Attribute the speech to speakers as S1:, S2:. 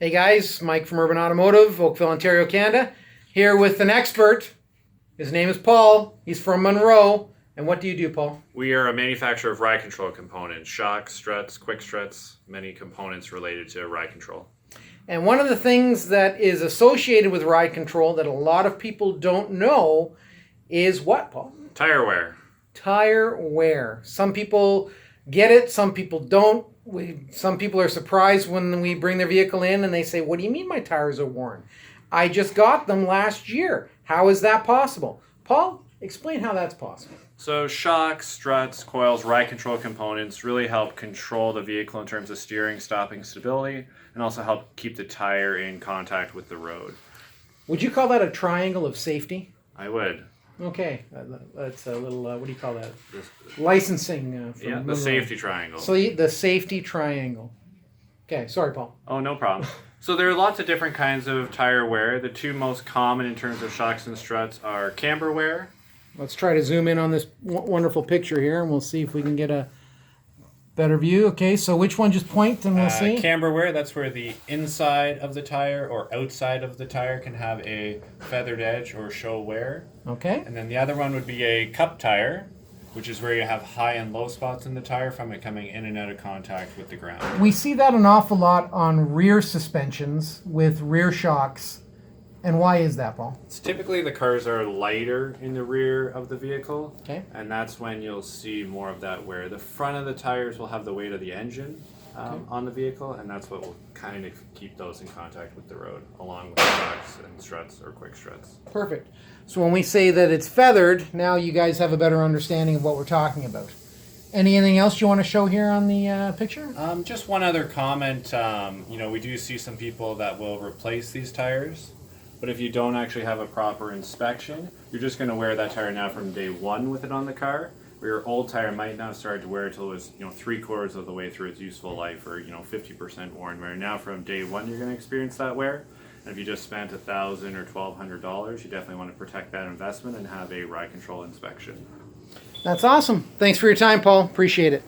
S1: Hey guys, Mike from Urban Automotive, Oakville, Ontario, Canada. Here with an expert. His name is Paul. He's from Monroe. And what do you do, Paul?
S2: We are a manufacturer of ride control components, shocks, struts, quick struts, many components related to ride control.
S1: And one of the things that is associated with ride control that a lot of people don't know is what, Paul?
S2: Tire wear.
S1: Tire wear. Some people get it, some people don't. Some people are surprised when we bring their vehicle in and they say, what do you mean my tires are worn? I just got them last year. How is that possible? Paul, explain how that's possible.
S2: So shocks, struts, coils, ride control components really help control the vehicle in terms of steering, stopping, stability, and also help keep the tire in contact with the road.
S1: Would you call that a triangle of safety?
S2: I would.
S1: Okay, that's a little, what do you call that? Licensing.
S2: Yeah, the safety triangle.
S1: So the safety triangle. Okay, sorry, Paul.
S2: Oh, no problem. So there are lots of different kinds of tire wear. The two most common in terms of shocks and struts are camber wear.
S1: Let's try to zoom in on this wonderful picture here, and we'll see if we can get a better view. Okay, so which one? Just point and we'll see.
S2: Camber wear, that's where the inside of the tire or outside of the tire can have a feathered edge or show wear.
S1: Okay.
S2: And then the other one would be a cup tire, which is where you have high and low spots in the tire from it coming in and out of contact with the ground.
S1: We see that an awful lot on rear suspensions with rear shocks. And why is that, Paul?
S2: It's typically the cars are lighter in the rear of the vehicle.
S1: Okay.
S2: And that's when you'll see more of that wear. The front of the tires will have the weight of the engine on the vehicle, and that's what will kind of keep those in contact with the road, along with the shocks and struts or quick struts.
S1: Perfect. So when we say that it's feathered, now you guys have a better understanding of what we're talking about. Anything else you want to show here on the picture?
S2: Just one other comment. We do see some people that will replace these tires. But if you don't actually have a proper inspection, you're just going to wear that tire now from day one with it on the car. Where your old tire might not start to wear until it was 3/4 of the way through its useful life, or 50% worn wear. Now from day one you're going to experience that wear. And if you just spent $1,000 or $1,200, you definitely want to protect that investment and have a ride control inspection.
S1: That's awesome. Thanks for your time, Paul. Appreciate it.